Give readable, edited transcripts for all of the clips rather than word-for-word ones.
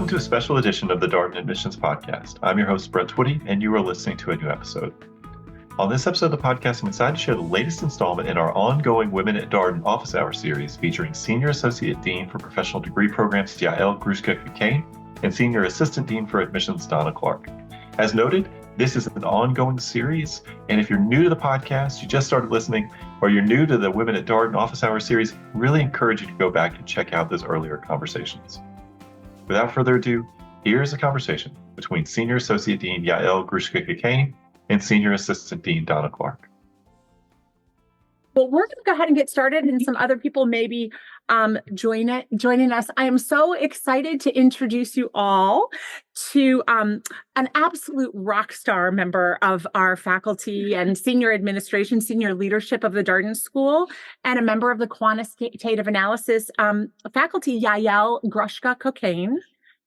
Welcome to a special edition of the Darden Admissions Podcast. I'm your host, Brent Twitty, and you are listening to a new episode. On this episode of the podcast, I'm excited to share the latest installment in our ongoing Women at Darden Office Hour series featuring Senior Associate Dean for Professional Degree Programs Yael Grushka-Cockayne and Senior Assistant Dean for Admissions Dawna Clarke. As noted, this is an ongoing series, and if you're new to the podcast, you just started listening, or you're new to the Women at Darden Office Hour series, really encourage you to go back and check out those earlier conversations. Without further ado, here's a conversation between Senior Associate Dean Yael Grushka-Cockayne and Senior Assistant Dean Dawna Clarke. Well, we're going to go ahead and get started, and some other people may be joining us. I am so excited to introduce you all to an absolute rock star member of our faculty and senior administration, senior leadership of the Darden School, and a member of the quantitative analysis faculty, Yael Grushka-Cockayne.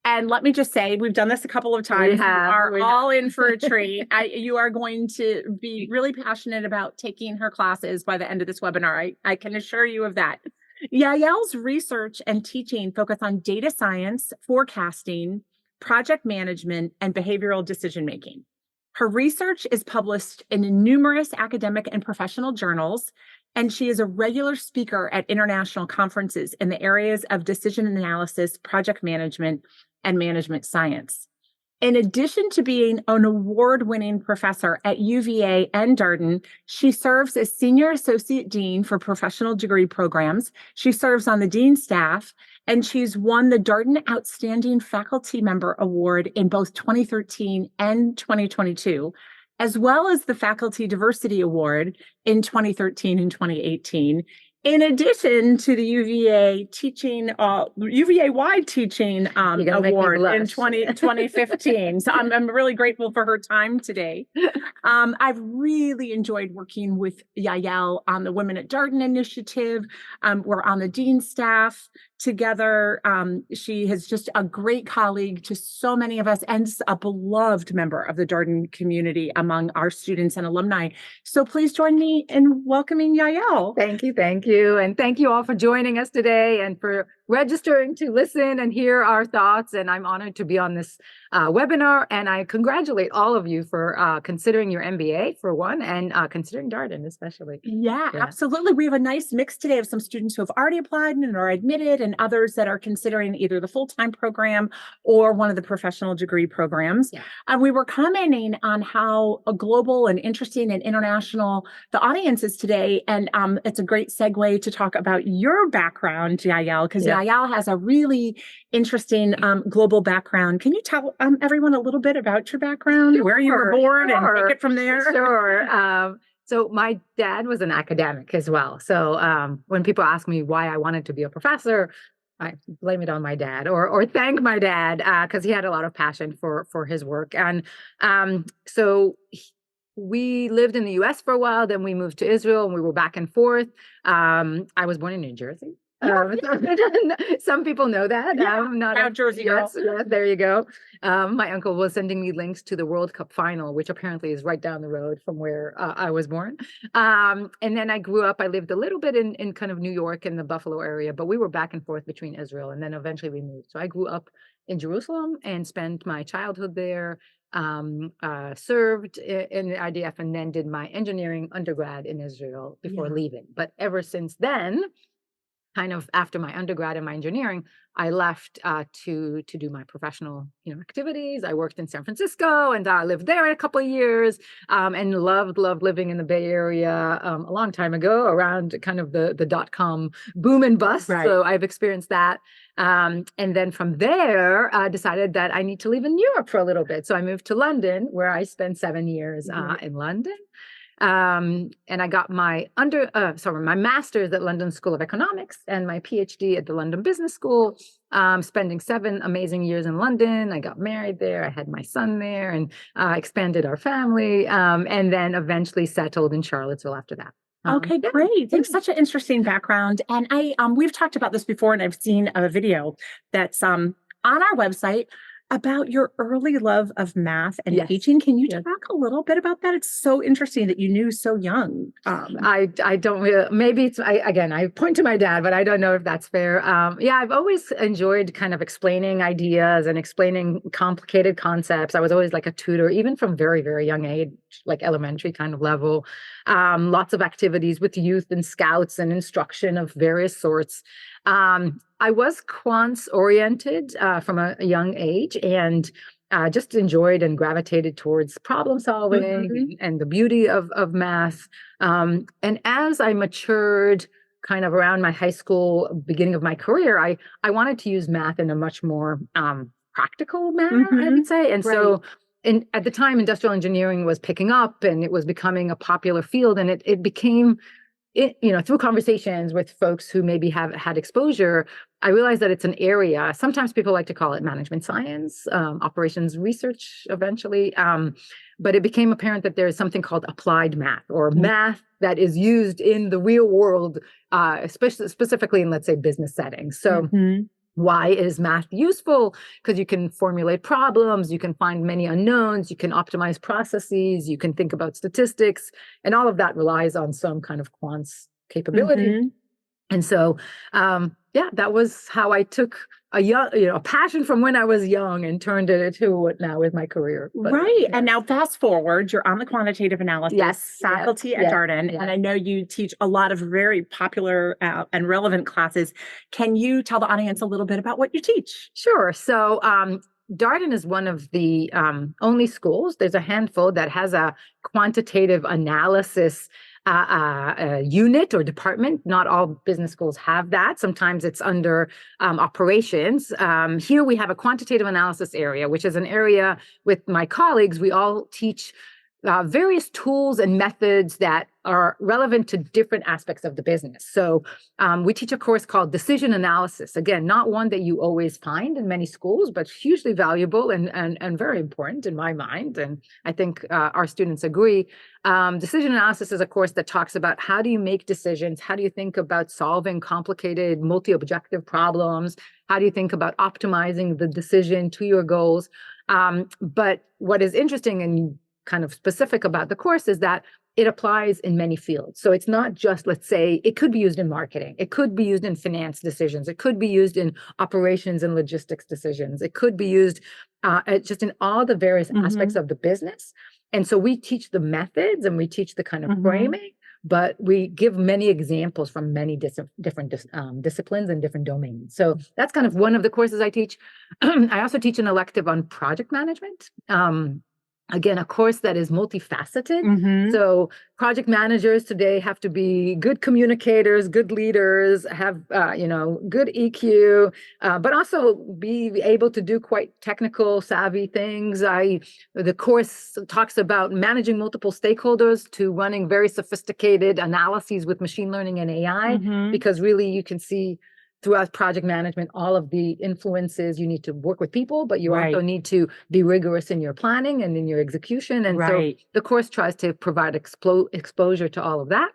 And let me just say, we've done this a couple of times. We are all in for a treat. You are going to be really passionate about taking her classes by the end of this webinar. I can assure you of that. Yael's research and teaching focus on data science, forecasting, project management, and behavioral decision-making. Her research is published in numerous academic and professional journals, and she is a regular speaker at international conferences in the areas of decision analysis, project management, and management science. In addition to being an award-winning professor at UVA and Darden, she serves as Senior Associate Dean for Professional Degree Programs. She serves on the Dean staff, and she's won the Darden Outstanding Faculty Member Award in both 2013 and 2022, as well as the Faculty Diversity Award in 2013 and 2018. In addition to the UVA teaching, UVA-wide teaching award in 2015. So I'm really grateful for her time today. I've really enjoyed working with Yael on the Women at Darden initiative. We're on the Dean staff together. She is just a great colleague to so many of us and a beloved member of the Darden community among our students and alumni. So please join me in welcoming Yael. Thank you. And thank you all for joining us today and for registering to listen and hear our thoughts. And I'm honored to be on this webinar. And I congratulate all of you for considering your MBA for one, and considering Darden especially. Yeah, absolutely. We have a nice mix today of some students who have already applied and are admitted, and others that are considering either the full-time program or one of the professional degree programs. Yeah. And we were commenting on how global and interesting and international the audience is today. And it's a great segue to talk about your background, Yael, because Yael has a really interesting global background. Can you tell everyone a little bit about your background, where you were born, and take it from there? Sure. So my dad was an academic as well. So when people ask me why I wanted to be a professor, I blame it on my dad or thank my dad because he had a lot of passion for his work. And so we lived in the US for a while, then we moved to Israel and we were back and forth. I was born in New Jersey. Some people know that. Not proud Jersey girl. Yes, there you go. My uncle was sending me links to the World Cup final, which apparently is right down the road from where I was born. And then I grew up, I lived a little bit in kind of New York in the Buffalo area, but we were back and forth between Israel. And then eventually we moved. So I grew up in Jerusalem and spent my childhood there, served in the IDF, and then did my engineering undergrad in Israel before leaving. But ever since then, kind of after my undergrad and my engineering, I left to do my professional, activities. I worked in San Francisco and I lived there a couple of years and loved living in the Bay Area a long time ago around kind of the .com boom and bust. Right. So I've experienced that. And then from there, I decided that I need to live in Europe for a little bit. So I moved to London, where I spent 7 years in London. And I got my my master's at London School of Economics and my PhD at the London Business School, spending 7 amazing years in London. I got married there. I had my son there and expanded our family, and then eventually settled in Charlottesville after that. Okay, great. Thanks. Such an interesting background. And we've talked about this before, and I've seen a video that's on our website. about your early love of math and Yes. teaching. Can you Yes. talk a little bit about that? It's so interesting that you knew so young. I don't really, maybe it's, I point to my dad, but I don't know if that's fair. Yeah, I've always enjoyed kind of explaining ideas and explaining complicated concepts. I was always like a tutor, even from very, very young age, like elementary kind of level. Lots of activities with youth and scouts and instruction of various sorts. I was quants oriented from a young age, and just enjoyed and gravitated towards problem solving and the beauty of math. And as I matured kind of around my high school, beginning of my career, I wanted to use math in a much more practical manner, I would say. And so at the time, industrial engineering was picking up and it was becoming a popular field, and it became through conversations with folks who maybe have had exposure, I realized that it's an area. Sometimes people like to call it management science, operations research eventually. But it became apparent that there's something called applied math, or math that is used in the real world, especially specifically in, let's say, business settings. So why is math useful? Because you can formulate problems, you can find many unknowns, you can optimize processes, you can think about statistics, and all of that relies on some kind of quants capability. And so, that was how I took a passion from when I was young and turned it into what now is my career. But, And now fast forward, you're on the quantitative analysis faculty at Darden. And I know you teach a lot of very popular and relevant classes. Can you tell the audience a little bit about what you teach? Sure. So, Darden is one of the only schools, there's a handful that has a quantitative analysis unit or department. Not all business schools have that. Sometimes it's under operations. Here we have a quantitative analysis area, which is an area with my colleagues. We all teach various tools and methods that are relevant to different aspects of the business. So we teach a course called decision analysis. Again, not one that you always find in many schools, but hugely valuable and very important in my mind. And I think our students agree. Decision analysis is a course that talks about how do you make decisions? How do you think about solving complicated multi-objective problems? How do you think about optimizing the decision to your goals? But what is interesting and kind of specific about the course is that it applies in many fields. So it's not just, let's say, it could be used in marketing. It could be used in finance decisions. It could be used in operations and logistics decisions. It could be used just in all the various aspects of the business. And so we teach the methods and we teach the kind of framing, but we give many examples from many different disciplines and different domains. So that's kind of one of the courses I teach. I also teach an elective on project management. Again, a course that is multifaceted. So project managers today have to be good communicators, good leaders, have good EQ, but also be able to do quite technical, savvy things. The course talks about managing multiple stakeholders to running very sophisticated analyses with machine learning and AI, because really you can see throughout project management, all of the influences. You need to work with people, but you also need to be rigorous in your planning and in your execution. And so the course tries to provide exposure to all of that,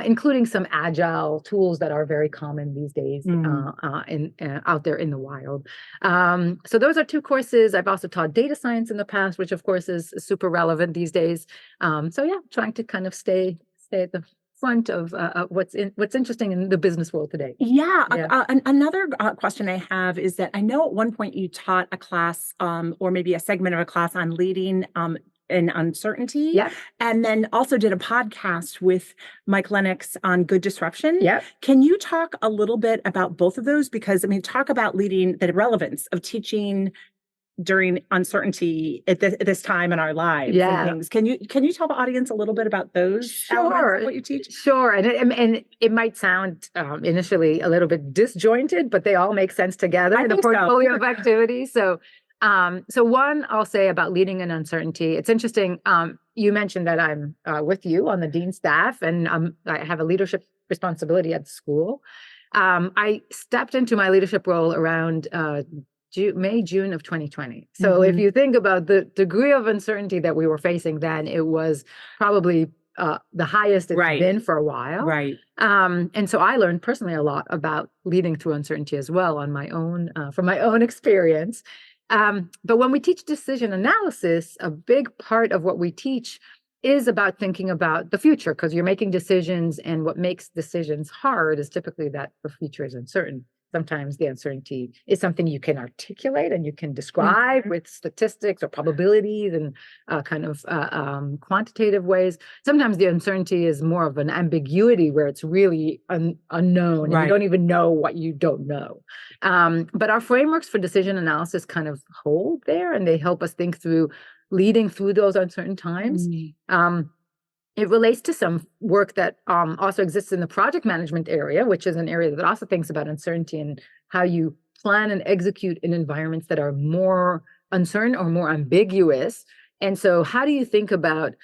including some agile tools that are very common these days out there in the wild. So those are two courses. I've also taught data science in the past, which of course is super relevant these days. Trying to kind of stay at the front of what's interesting in the business world today. Another question I have is that I know at one point you taught a class or maybe a segment of a class on leading in uncertainty, and then also did a podcast with Mike Lennox on good disruption. Can you talk a little bit about both of those? Because talk about leading, the relevance of teaching during uncertainty at this time in our lives and things. Can you tell the audience a little bit about those elements of what you teach? Sure. And it might sound initially a little bit disjointed, but they all make sense together in a portfolio of activities. So one, I'll say about leading in uncertainty. It's interesting. You mentioned that I'm with you on the dean staff, and I have a leadership responsibility at the school. I stepped into my leadership role around June of 2020. So if you think about the degree of uncertainty that we were facing then, it was probably the highest it's been for a while. And so I learned personally a lot about leading through uncertainty as well on my own, from my own experience. But when we teach decision analysis, a big part of what we teach is about thinking about the future, because you're making decisions, and what makes decisions hard is typically that the future is uncertain. Sometimes the uncertainty is something you can articulate and you can describe with statistics or probabilities and quantitative ways. Sometimes the uncertainty is more of an ambiguity where it's really unknown, and you don't even know what you don't know. But our frameworks for decision analysis kind of hold there, and they help us think through leading through those uncertain times. It relates to some work that also exists in the project management area, which is an area that also thinks about uncertainty and how you plan and execute in environments that are more uncertain or more ambiguous. And so how do you think about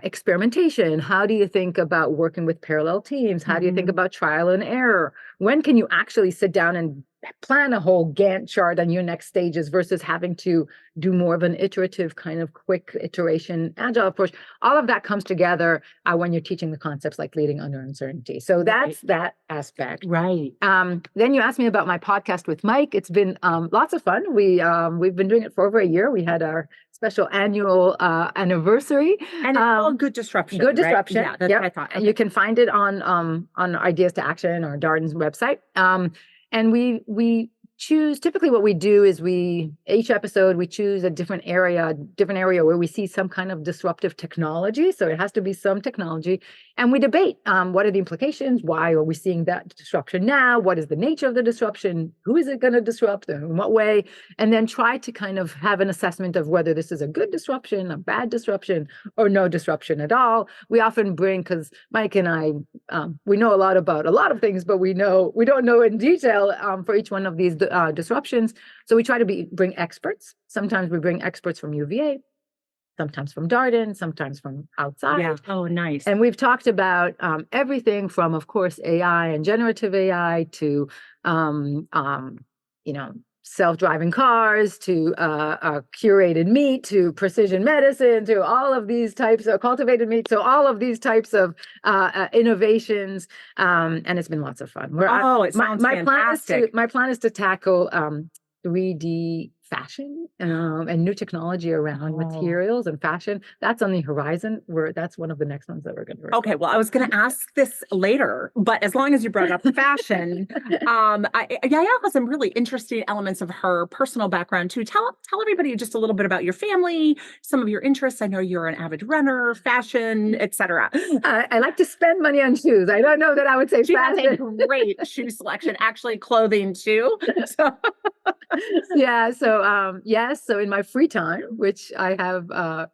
experimentation? How do you think about working with parallel teams? How do you think about trial and error? When can you actually sit down and plan a whole Gantt chart on your next stages versus having to do more of an iterative kind of quick iteration agile approach? All of that comes together when you're teaching the concepts like leading under uncertainty. So that's that aspect. Right. Then you asked me about my podcast with Mike. It's been lots of fun. We've been doing it for over a year. We had our special annual anniversary. And it's called Good Disruption. Good Disruption. Right? Yeah, that's what I thought. Okay. You can find it on Ideas to Action or Darden's website. And we choose, typically what we do is each episode, we choose a different area where we see some kind of disruptive technology. So it has to be some technology. And we debate what are the implications? Why are we seeing that disruption now? What is the nature of the disruption? Who is it going to disrupt and in what way? And then try to kind of have an assessment of whether this is a good disruption, a bad disruption, or no disruption at all. We often bring, because Mike and I, we know a lot about a lot of things, but we don't know in detail for each one of these disruptions. So we try to bring experts. Sometimes we bring experts from UVA, sometimes from Darden, sometimes from outside. Yeah. Oh, nice. And we've talked about everything from, of course, AI and generative AI to, self-driving cars, to curated meat, to precision medicine, to all of these types of cultivated meat. So all of these types of innovations, and it's been lots of fun. It sounds fantastic. My plan is to tackle 3D fashion and new technology around materials and fashion. That's on the horizon. That's one of the next ones that we're going to work on. Okay, well, I was going to ask this later, but as long as you brought up fashion, Yael has some really interesting elements of her personal background too. Tell everybody just a little bit about your family, some of your interests. I know you're an avid runner, fashion, etc. I like to spend money on shoes. I don't know that I would say she fashion. has a great shoe selection, actually clothing too. So. Yeah. So in my free time, which I have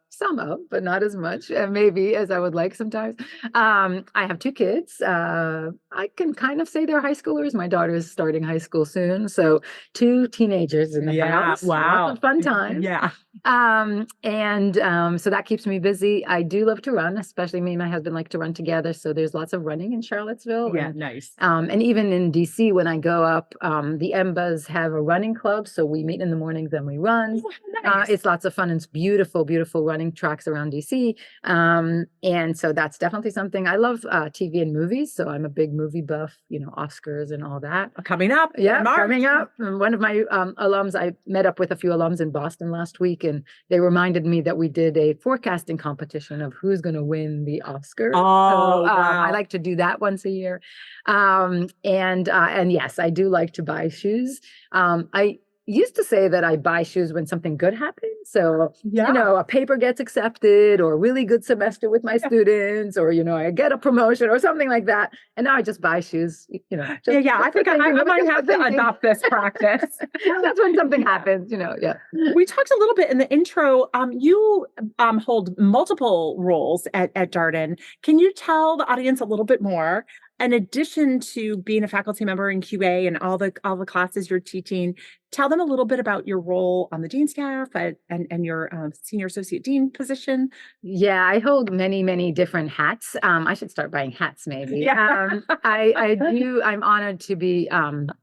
some of, but not as much, maybe as I would like sometimes. I have two kids. I can kind of say they're high schoolers. My daughter is starting high school soon. So two teenagers in the house. Wow. Lots of fun times. Yeah. So that keeps me busy. I do love to run, especially me and my husband like to run together. So there's lots of running in Charlottesville. Yeah, and, nice. And even in DC, when I go up, the EMBAs have a running club. So we meet in the mornings and we run. Oh, nice. It's lots of fun. It's beautiful, beautiful running tracks around DC. And so that's definitely something. I love TV and movies. So I'm a big movie buff, Oscars and all that. Coming up. Yeah, coming up. And one of my alums, I met up with a few alums in Boston last week, and they reminded me that we did a forecasting competition of who's going to win the Oscar. Oh, wow. I like to do that once a year. And yes, I do like to buy shoes. I used to say that I buy shoes when something good happens. So, a paper gets accepted, or a really good semester with my students, or, I get a promotion or something like that. And now I just buy shoes, I think I might have to adopt this practice. That's when something happens, yeah. We talked a little bit in the intro. You hold multiple roles at Darden. Can you tell the audience a little bit more? In addition to being a faculty member in QA and all the classes you're teaching, tell them a little bit about your role on the dean staff and your senior associate dean position. Yeah, I hold many, many different hats. I should start buying hats, maybe. Yeah. I'm honored to be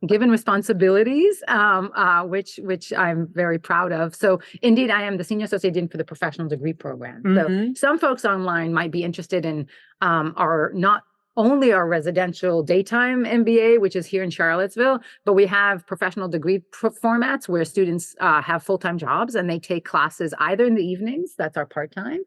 given responsibilities, which I'm very proud of. So indeed, I am the senior associate dean for the professional degree program. Mm-hmm. So some folks online might be interested in are not only our residential daytime MBA, which is here in Charlottesville, but we have professional degree formats where students have full-time jobs and they take classes either in the evenings, that's our part-time,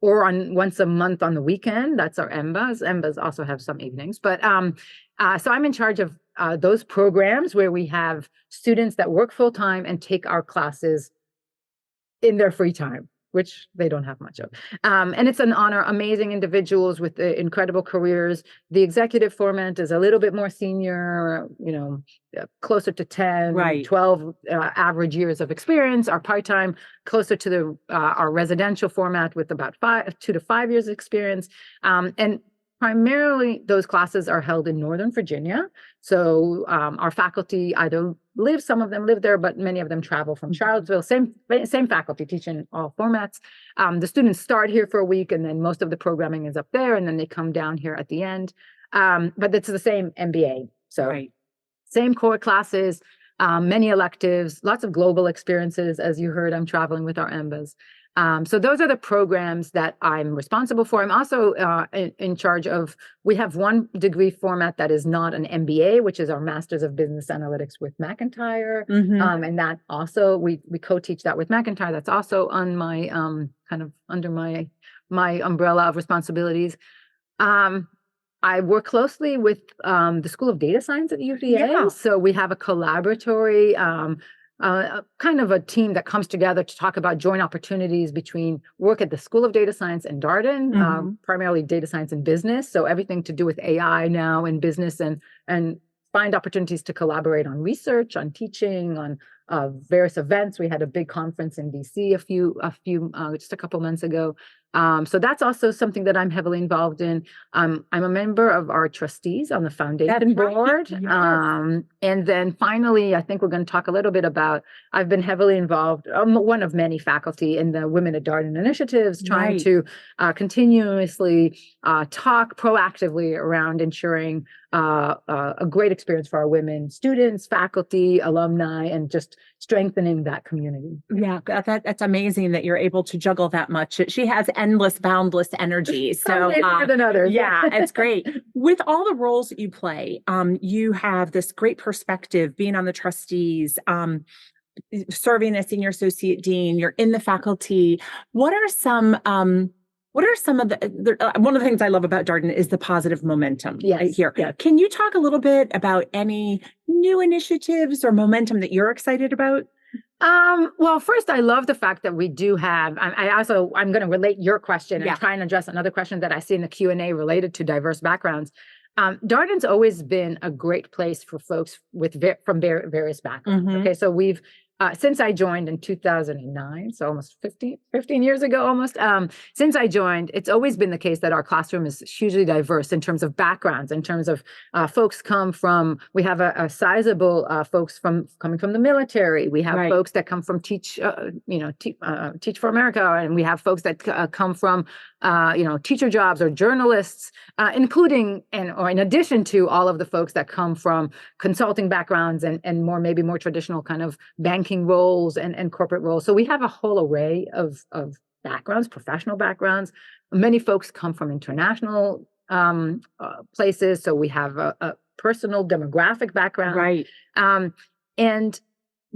or on once a month on the weekend, that's our MBAs. MBAs also have some evenings, but so I'm in charge of those programs where we have students that work full-time and take our classes in their free time, which they don't have much of. And it's an honor, amazing individuals with incredible careers. The executive format is a little bit more senior, closer to 10, 12 average years of experience. Our part-time, closer to our residential format with about 2 to 5 years experience. And primarily, those classes are held in Northern Virginia. So our faculty some of them live there, but many of them travel from Charlottesville. Same faculty teaching all formats. The students start here for a week, and then most of the programming is up there, and then they come down here at the end. But it's the same MBA. So same core classes, many electives, lots of global experiences. As you heard, I'm traveling with our MBAs. So those are the programs that I'm responsible for. I'm also in charge of, we have one degree format that is not an MBA, which is our Masters of Business Analytics with McIntyre. And that also, we co-teach that with McIntyre. That's also on my, kind of under my umbrella of responsibilities. I work closely with the School of Data Science at UVA. So we have a collaboratory, kind of a team that comes together to talk about joint opportunities between work at the School of Data Science and Darden, primarily data science and business. So everything to do with AI now in business, and find opportunities to collaborate on research, on teaching, on various events. We had a big conference in DC just a couple months ago. So that's also something that I'm heavily involved in. I'm a member of our trustees on the foundation board. And then finally, I think we're going to talk a little bit about, I've been heavily involved, one of many faculty in the Women Darden initiatives, trying to continuously talk proactively around ensuring a great experience for our women students, faculty, alumni, and just strengthening that community. Yeah, that's amazing that you're able to juggle that much. She has endless, boundless energy. So more than others. Yeah, it's great. With all the roles that you play, you have this great perspective, being on the trustees, serving as senior associate dean, you're in the faculty. What are some of the one of the things I love about Darden is the positive momentum here. Yeah. Can you talk a little bit about any new initiatives or momentum that you're excited about? Well, first, I love the fact that we do have, I'm going to relate your question and try and address another question that I see in the Q&A related to diverse backgrounds. Darden's always been a great place for folks from various backgrounds. Okay, so we've, since I joined in 2009, so almost 15 years ago, almost, since I joined, it's always been the case that our classroom is hugely diverse in terms of backgrounds, in terms of folks we have a sizable folks coming from the military. We have folks that come from Teach for America, and we have folks that come from, teacher jobs or journalists, including, or in addition to all of the folks that come from consulting backgrounds and maybe more traditional kind of banking roles and corporate roles. So we have a whole array of backgrounds, professional backgrounds. Many folks come from international places. So we have a personal demographic background. And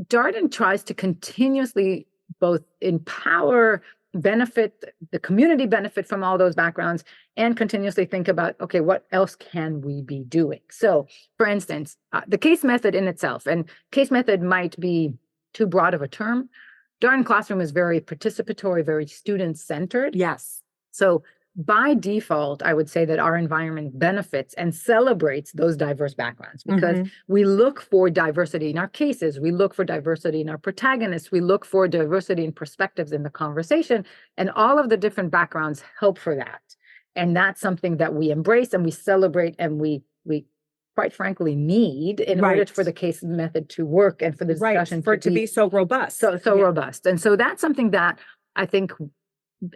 Darden tries to continuously both empower, benefit the community, benefit from all those backgrounds, and continuously think about, okay, what else can we be doing? So for instance, the case method in itself, and case method might be too broad of a term. Darden Classroom is very participatory, very student-centered. Yes. So by default, I would say that our environment benefits and celebrates those diverse backgrounds, because we look for diversity in our cases. We look for diversity in our protagonists. We look for diversity in perspectives in the conversation, and all of the different backgrounds help for that. And that's something that we embrace and we celebrate, and we quite frankly need in order for the case method to work and for the discussion for it to be so robust. So robust. And so that's something that I think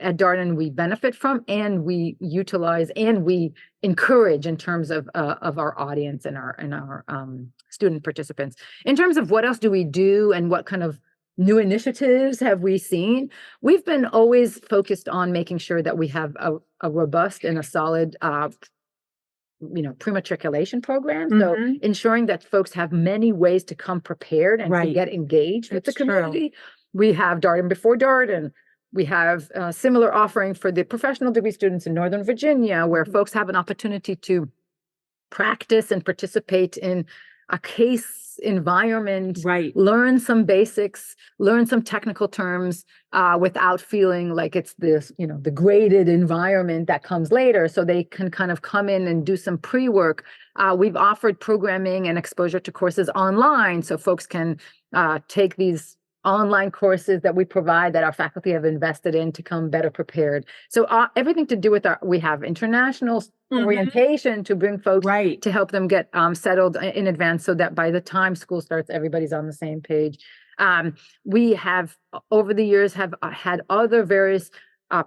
at Darden we benefit from, and we utilize, and we encourage in terms of our audience and our student participants. In terms of what else do we do and what kind of new initiatives have we seen, we've been always focused on making sure that we have a robust and a solid pre-matriculation program. So Mhm. ensuring that folks have many ways to come prepared and to Right. get engaged with the It's true. community. We have Darden before Darden. We have a similar offering for the professional degree students in Northern Virginia, where folks have an opportunity to practice and participate in a case environment, Right. learn some basics, learn some technical terms without feeling like it's this, the graded environment that comes later. So they can kind of come in and do some pre-work. We've offered programming and exposure to courses online, so folks can take these online courses that we provide that our faculty have invested in to come better prepared. So everything to do with we have international orientation to bring folks Right. to help them get settled in advance so that by the time school starts, everybody's on the same page. We have over the years have had other various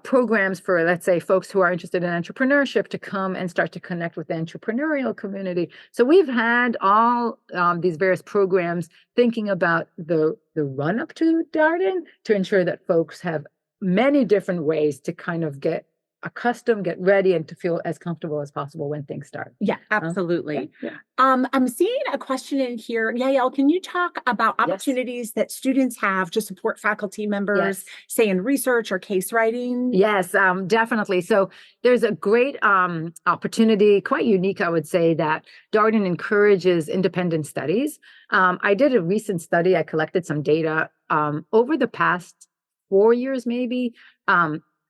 programs for, let's say, folks who are interested in entrepreneurship to come and start to connect with the entrepreneurial community. So we've had all these various programs thinking about the run up to Darden to ensure that folks have many different ways to kind of get accustomed, get ready, and to feel as comfortable as possible when things start. Yeah, absolutely. Yeah. I'm seeing a question in here. Yael, can you talk about Yes. opportunities that students have to support faculty members, Yes. say in research or case writing? Yes, definitely. So there's a great opportunity, quite unique, I would say, that Darden encourages independent studies. I did a recent study. I collected some data over the past 4 years, maybe.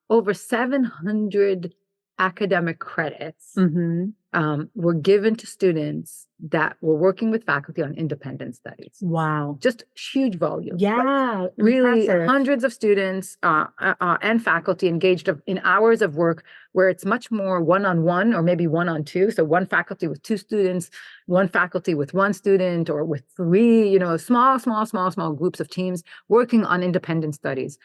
Over 700 academic credits were given to students that were working with faculty on independent studies. Wow. Just huge volume. Yeah. Really impressive. hundreds of students and faculty engaged in hours of work where it's much more one-on-one or maybe one-on-two. So one faculty with 2 students, one faculty with 1 student, or with 3, small groups of teams working on independent studies.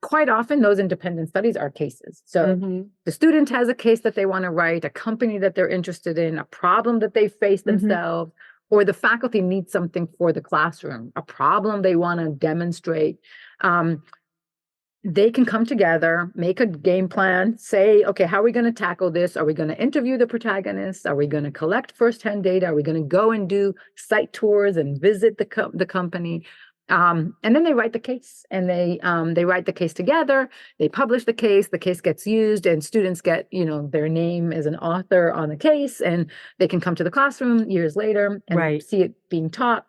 Quite often those independent studies are cases. So the student has a case that they want to write, a company that they're interested in, a problem that they face themselves, or the faculty needs something for the classroom, a problem they want to demonstrate. They can come together, make a game plan, say, okay, how are we going to tackle this? Are we going to interview the protagonists? Are we going to collect firsthand data? Are we going to go and do site tours and visit the company? And then they write the case, and they write the case together. They publish the case gets used, and students get, their name as an author on the case, and they can come to the classroom years later and see it being taught.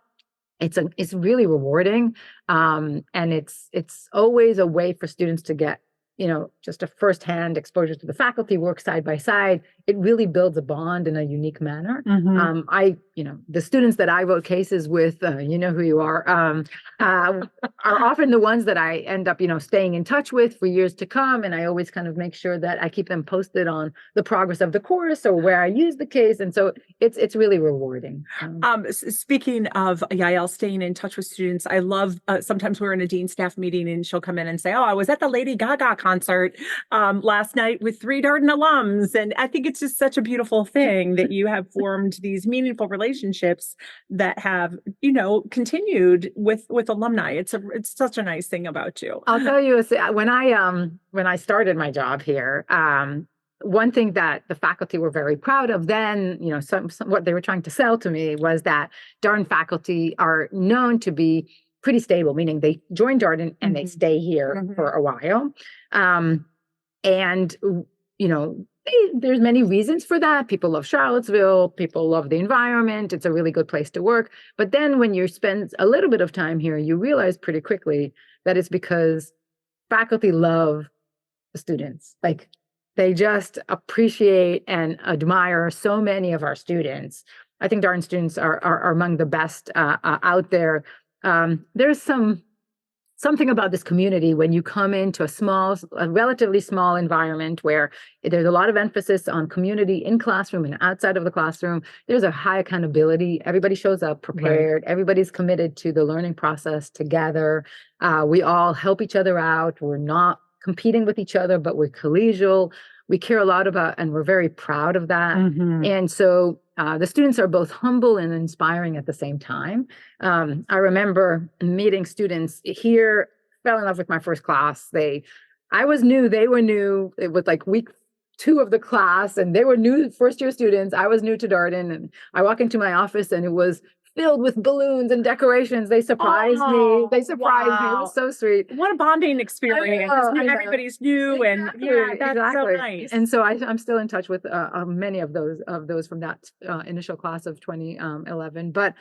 It's really rewarding. And it's always a way for students to get, just a firsthand exposure to the faculty, work side by side. It really builds a bond in a unique manner. The students that I wrote cases with, you know who you are often the ones that I end up, staying in touch with for years to come. And I always kind of make sure that I keep them posted on the progress of the course or where I use the case. And so it's really rewarding. Speaking of Yael staying in touch with students, I love, sometimes we're in a dean staff meeting and she'll come in and say, oh, I was at the Lady Gaga concert last night with 3 Darden alums. And I think it's just such a beautiful thing that you have formed these meaningful relationships that have, continued with alumni. It's such a nice thing about you. I'll tell you, when I started my job here, one thing that the faculty were very proud of then, what they were trying to sell to me was that Darden faculty are known to be pretty stable, meaning they join Darden and they stay here for a while. There's many reasons for that. People love Charlottesville. People love the environment. It's a really good place to work. But then when you spend a little bit of time here, you realize pretty quickly that it's because faculty love the students. Like, they just appreciate and admire so many of our students. I think Darden students are among the best out there. There's something about this community when you come into a relatively small environment where there's a lot of emphasis on community in classroom and outside of the classroom. There's a high accountability. Everybody shows up prepared. Right. Everybody's committed to the learning process together. We all help each other out. We're not competing with each other, but we're collegial. We care a lot about, and we're very proud of that. And so the students are both humble and inspiring at the same time. I remember meeting students here, fell in love with my first class. I was new, they were new. It was like week two of the class, and they were new first year students. I was new to Darden, and I walk into my office and it was filled with balloons and decorations. They surprised me. They surprised me. It was so sweet. What a bonding experience. I know. Everybody's new and that's so nice. And so I'm still in touch with many of those from that initial class of 2011. But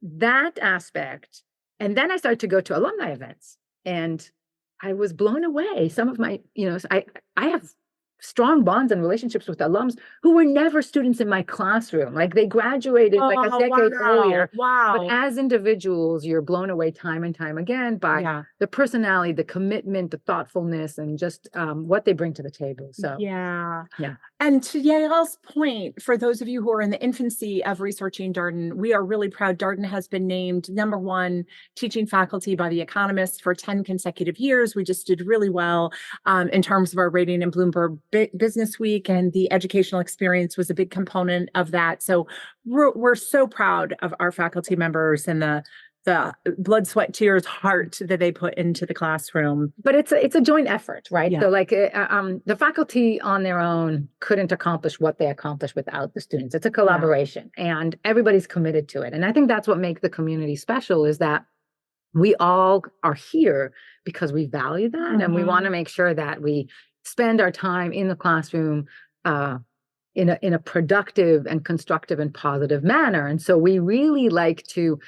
that aspect, and then I started to go to alumni events, and I was blown away. Some of my, I have strong bonds and relationships with alums who were never students in my classroom. Like they graduated like a decade earlier. Wow. But as individuals, you're blown away time and time again by the personality, the commitment, the thoughtfulness, and just what they bring to the table. So yeah. And to Yael's point, for those of you who are in the infancy of researching Darden, we are really proud. Darden has been named #1 teaching faculty by The Economist for 10 consecutive years. We just did really well in terms of our rating in Bloomberg Business Week, and the educational experience was a big component of that. So we're so proud of our faculty members and the blood, sweat, tears, heart that they put into the classroom. But it's a joint effort, right? Yeah. So like the faculty on their own couldn't accomplish what they accomplished without the students. It's a collaboration, and everybody's committed to it. And I think that's what makes the community special, is that we all are here because we value that, and we want to make sure that we spend our time in the classroom in a productive and constructive and positive manner. And so we really like to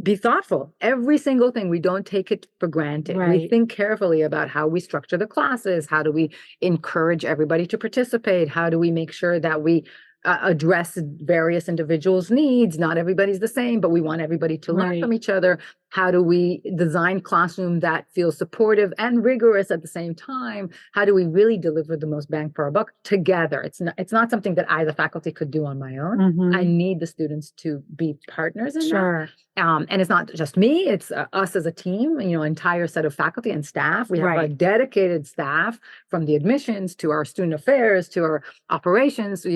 be thoughtful. Every single thing, we don't take it for granted. Right. We think carefully about how we structure the classes. How do we encourage everybody to participate? How do we make sure that we address various individuals' needs? Not everybody's the same, but we want everybody to learn from each other. How do we design classroom that feels supportive and rigorous at the same time? How do we really deliver the most bang for our buck together? It's not something that I, the faculty, could do on my own. I need the students to be partners in that. And it's not just me, it's us as a team, entire set of faculty and staff. We have a dedicated staff, from the admissions to our student affairs to our operations.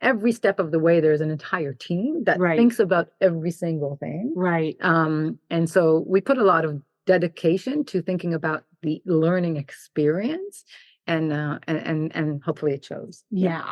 Every step of the way, there's an entire team that thinks about every single thing. And so we put a lot of dedication to thinking about the learning experience, and hopefully it shows. And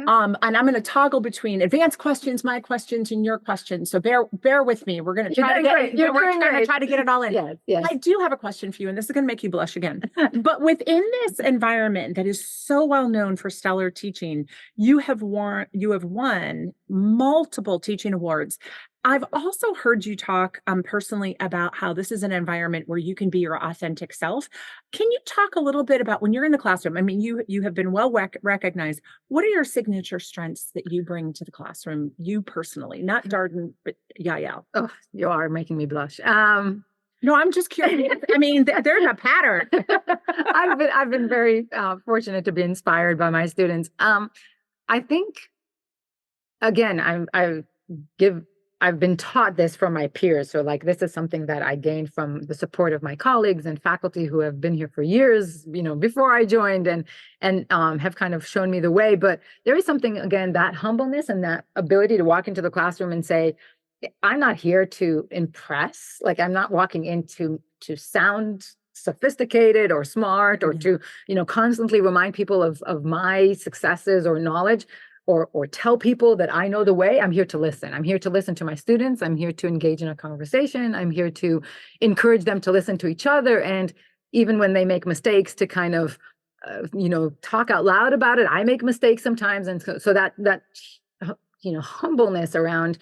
I'm going to toggle between advanced questions, my questions, and your questions. So bear with me. We're going to try to get it all in. Yes. I do have a question for you, and this is going to make you blush again. But within this environment that is so well known for stellar teaching, you have won multiple teaching awards. I've also heard you talk personally about how this is an environment where you can be your authentic self. Can you talk a little bit about when you're in the classroom? I mean, you have been well recognized. What are your signature strengths that you bring to the classroom, you personally, not Darden, but Yael? Oh, you are making me blush. No, I'm just curious. I mean, there's a pattern. I've been very fortunate to be inspired by my students. I think, again, I've been taught this from my peers. So like, this is something that I gained from the support of my colleagues and faculty who have been here for years, before I joined, and have kind of shown me the way. But there is something, again, that humbleness and that ability to walk into the classroom and say, I'm not here to impress. Like, I'm not walking in to sound sophisticated or smart, or to, constantly remind people of my successes or knowledge. Or tell people that I know the way. I'm here to listen. I'm here to listen to my students. I'm here to engage in a conversation. I'm here to encourage them to listen to each other. And even when they make mistakes, to kind of, talk out loud about it. I make mistakes sometimes. And so that humbleness around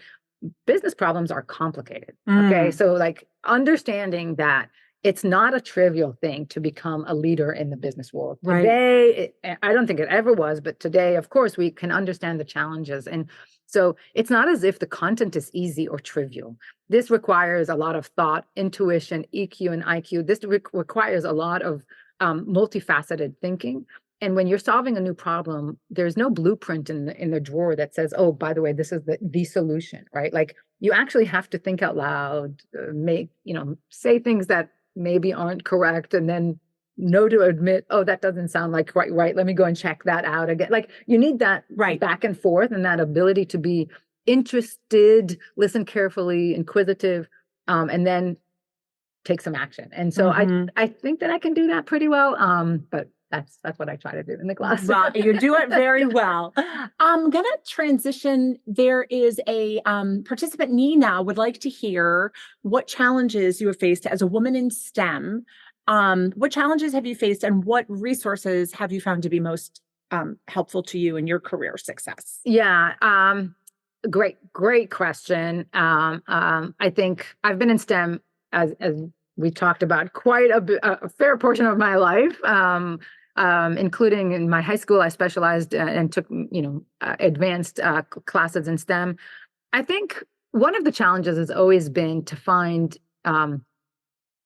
business problems are complicated. Okay. So like, understanding that it's not a trivial thing to become a leader in the business world. Today, I don't think it ever was, but today, of course, we can understand the challenges. And so it's not as if the content is easy or trivial. This requires a lot of thought, intuition, EQ, and IQ. This requires a lot of multifaceted thinking. And when you're solving a new problem, there's no blueprint in the drawer that says, oh, by the way, this is the solution, right? Like, you actually have to think out loud, say things that maybe aren't correct, and then know to admit, oh, that doesn't sound like quite right. Let me go and check that out again. Like, you need that back and forth, and that ability to be interested, listen carefully, inquisitive, and then take some action. And so I think that I can do that pretty well. But that's what I try to do in the class. Well, you do it very well. I'm going to transition. There is a participant, Nina, would like to hear what challenges you have faced as a woman in STEM. What challenges have you faced and what resources have you found to be most helpful to you in your career success? Yeah, great question. I think I've been in STEM as we talked about quite a fair portion of my life. Including in my high school, I specialized and took, advanced classes in STEM. I think one of the challenges has always been to find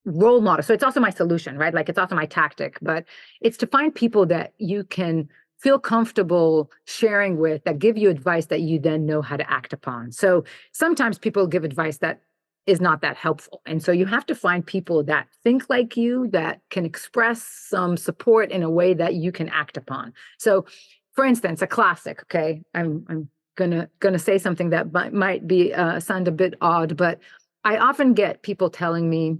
role models. So it's also my solution, right? Like it's also my tactic, but it's to find people that you can feel comfortable sharing with, that give you advice that you then know how to act upon. So sometimes people give advice that is not that helpful. And so you have to find people that think like you, that can express some support in a way that you can act upon. So for instance, a classic, okay, I'm gonna say something that might be sound a bit odd, but I often get people telling me,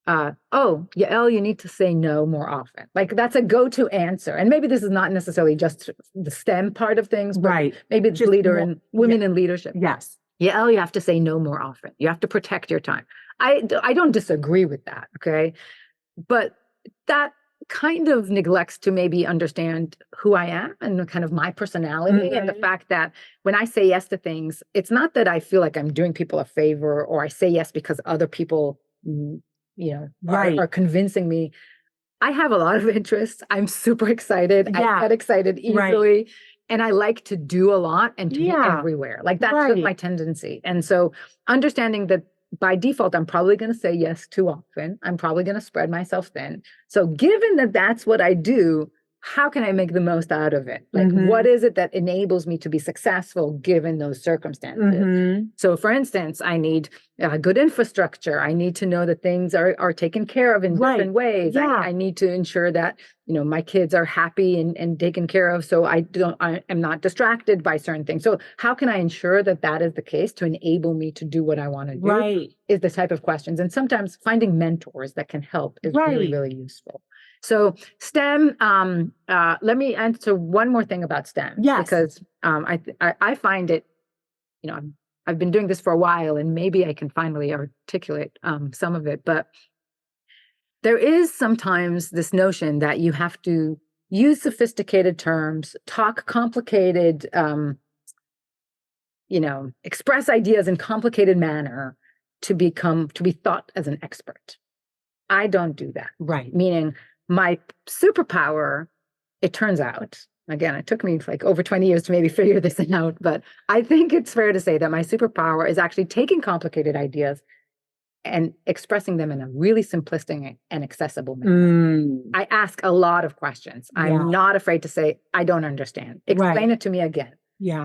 oh, Yael, you need to say no more often. Like that's a go-to answer. And maybe this is not necessarily just the STEM part of things, but Right. maybe it's Just leader more, and women in leadership. Yes. Yeah, you have to say no more often. You have to protect your time. I don't disagree with that, okay? But that kind of neglects to maybe understand who I am and kind of my personality and the fact that when I say yes to things, it's not that I feel like I'm doing people a favor or I say yes because other people, Right. are convincing me. I have a lot of interests. I'm super excited. Yeah. I get excited easily. And I like to do a lot and to be everywhere. Like that's just my tendency. And so understanding that by default, I'm probably going to say yes too often. I'm probably going to spread myself thin. So given that that's what I do, how can I make the most out of it? Like, what is it that enables me to be successful given those circumstances? So for instance, I need good infrastructure. I need to know that things are taken care of in different ways. I need to ensure that, my kids are happy and taken care of. So I am not distracted by certain things. So how can I ensure that that is the case to enable me to do what I want to do is the type of questions. And sometimes finding mentors that can help is really, really useful. So STEM, let me answer one more thing about STEM. Yes. Because I find it, I've been doing this for a while and maybe I can finally articulate some of it, but there is sometimes this notion that you have to use sophisticated terms, talk complicated, express ideas in complicated manner to be thought as an expert. I don't do that. Right. Meaning, my superpower, it turns out, again, it took me like over 20 years to maybe figure this out, but I think it's fair to say that my superpower is actually taking complicated ideas and expressing them in a really simplistic and accessible manner. I ask a lot of questions. I'm not afraid to say, I don't understand. Explain it to me again.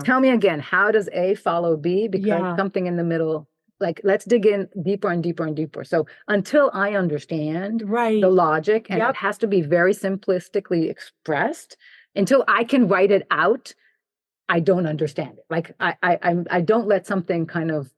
Tell me again, how does A follow B? Because something in the middle. Like, let's dig in deeper and deeper and deeper. So until I understand the logic, and it has to be very simplistically expressed, until I can write it out, I don't understand it. Like I don't let something kind of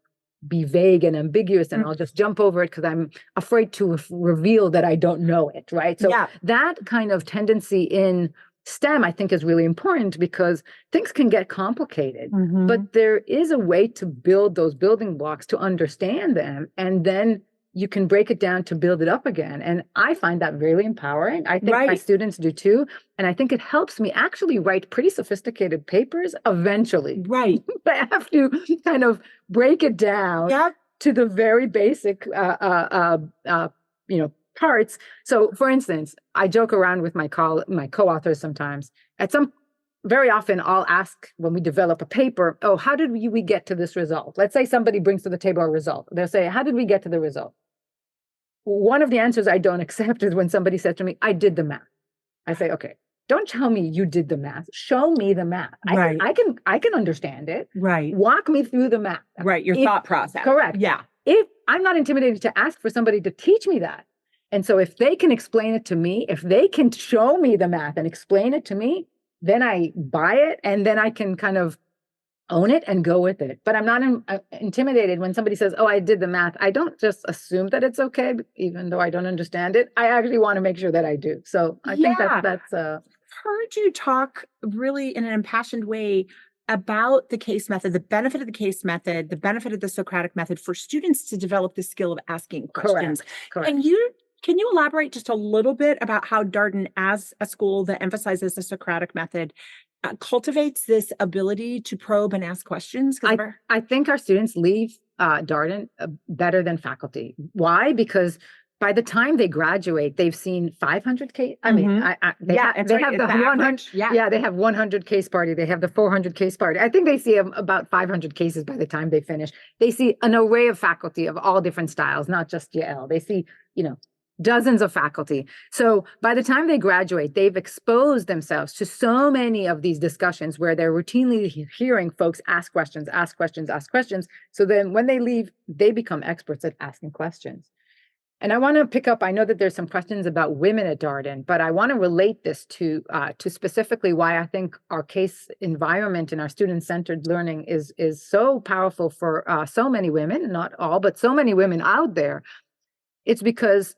be vague and ambiguous and I'll just jump over it because I'm afraid to reveal that I don't know it, right? So that kind of tendency in STEM, I think, is really important because things can get complicated, but there is a way to build those building blocks to understand them, and then you can break it down to build it up again. And I find that really empowering. I think my students do too. And I think it helps me actually write pretty sophisticated papers eventually. But I have to kind of break it down to the very basic, parts. So for instance, I joke around with my co-authors sometimes. Very often I'll ask when we develop a paper, oh, how did we get to this result? Let's say somebody brings to the table a result. They'll say, how did we get to the result? One of the answers I don't accept is when somebody says to me, I did the math. I say, okay, don't tell me you did the math. Show me the math. I can understand it. Walk me through the math. Your thought process. Correct. If I'm not intimidated to ask for somebody to teach me that. And so if they can explain it to me, if they can show me the math and explain it to me, then I buy it. And then I can kind of own it and go with it. But I'm not intimidated when somebody says, oh, I did the math. I don't just assume that it's okay, even though I don't understand it. I actually want to make sure that I do. So I think that's heard you talk really in an impassioned way about the case method, the benefit of the case method, the benefit of the Socratic method for students to develop the skill of asking questions. Correct. And can you elaborate just a little bit about how Darden, as a school that emphasizes the Socratic method, cultivates this ability to probe and ask questions? I think our students leave Darden better than faculty. Why? Because by the time they graduate, they've seen 500 case. I mean, they have the 100. They have 100 case party. They have the 400 case party. I think they see about 500 cases by the time they finish. They see an array of faculty of all different styles, not just Yael. They see, dozens of faculty. So by the time they graduate, they've exposed themselves to so many of these discussions where they're routinely hearing folks ask questions. So then when they leave, they become experts at asking questions. And I want to pick up, I know that there's some questions about women at Darden, but I want to relate this to specifically why I think our case environment and our student-centered learning is so powerful for so many women, not all, but so many women out there. It's because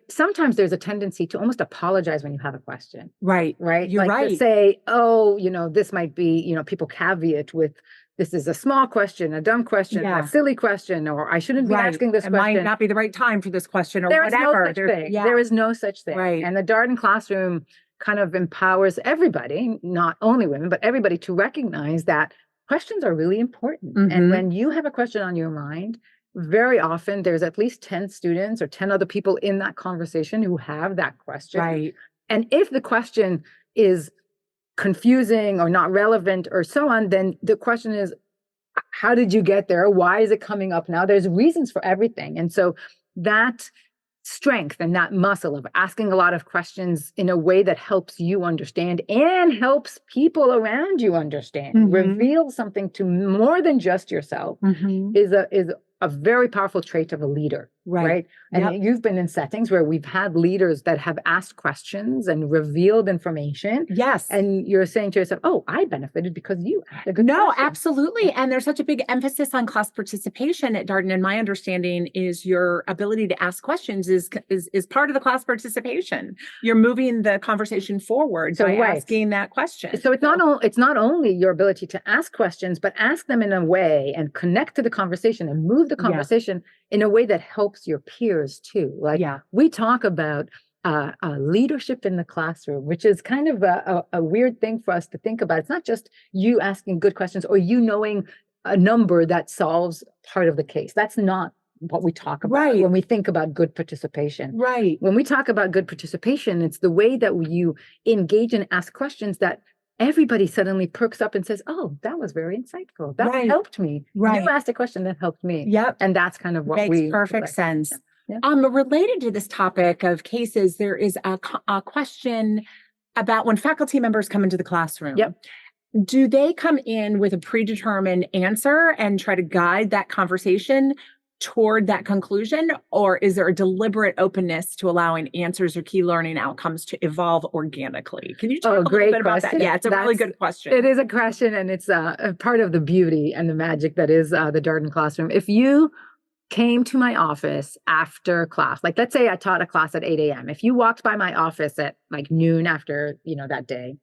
sometimes there's a tendency to almost apologize when you have a question. Right. You're right. To say, oh, this might be, people caveat with, this is a small question, a dumb question, a silly question, or I shouldn't be asking this question. It might not be the right time for this question, or there whatever. Is no such thing. There is no such thing. Right. And the Darden classroom kind of empowers everybody, not only women, but everybody, to recognize that questions are really important. Mm-hmm. And when you have a question on your mind, very often there's at least 10 students or 10 other people in that conversation who have that question. Right. And if the question is confusing or not relevant or so on, then the question is, how did you get there? Why is it coming up now? There's reasons for everything. And so that strength and that muscle of asking a lot of questions in a way that helps you understand and helps people around you understand, reveal something to more than just yourself, is a very powerful trait of a leader. Right. And you've been in settings where we've had leaders that have asked questions and revealed information. Yes. And you're saying to yourself, oh, I benefited because you asked a good question. Absolutely. And there's such a big emphasis on class participation at Darden. And my understanding is your ability to ask questions is part of the class participation. You're moving the conversation forward by asking that question. So it's not only your ability to ask questions, but ask them in a way and connect to the conversation and move the conversation in a way that helps your peers too. We talk about leadership in the classroom, which is kind of a weird thing for us to think about. It's not just you asking good questions or you knowing a number that solves part of the case. That's not what we talk about when we think about good participation. Right. When we talk about good participation, it's the way that you engage and ask questions that everybody suddenly perks up and says, oh, that was very insightful. That helped me. Right. You asked a question that helped me. Yep. And that's kind of what makes perfect sense. Yeah. Related to this topic of cases, there is a question about when faculty members come into the classroom. Yep. Do they come in with a predetermined answer and try to guide that conversation toward that conclusion, or is there a deliberate openness to allowing answers or key learning outcomes to evolve organically? Can you talk a little bit about that? Yeah, it's a really good question. It is a question, and it's a part of the beauty and the magic that is the Darden classroom. If you came to my office after class, like let's say I taught a class at 8 a.m. If you walked by my office at like noon after, that day,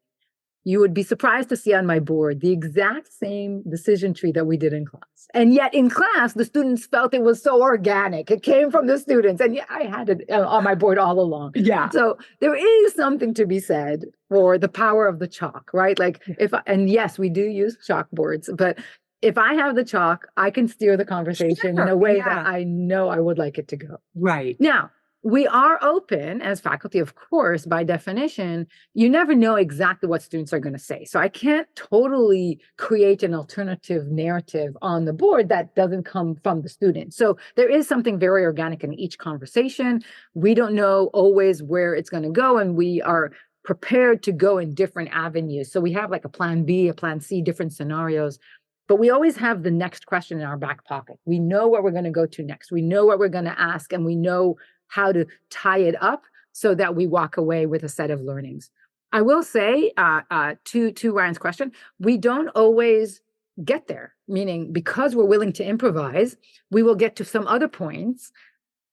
you would be surprised to see on my board the exact same decision tree that we did in class. And yet in class, the students felt it was so organic. It came from the students. And I had it on my board all along. Yeah. So there is something to be said for the power of the chalk, right? Like and yes, we do use chalkboards, but if I have the chalk, I can steer the conversation in a way that I know I would like it to go. Right. Now, we are open as faculty, of course, by definition. You never know exactly what students are going to say. So I can't totally create an alternative narrative on the board that doesn't come from the students. So there is something very organic in each conversation. We don't know always where it's going to go, and we are prepared to go in different avenues. So we have like a plan B, a plan C, different scenarios. But we always have the next question in our back pocket. We know where we're going to go to next. We know what we're going to ask, and we know how to tie it up so that we walk away with a set of learnings. I will say to Ryan's question, we don't always get there, meaning because we're willing to improvise, we will get to some other points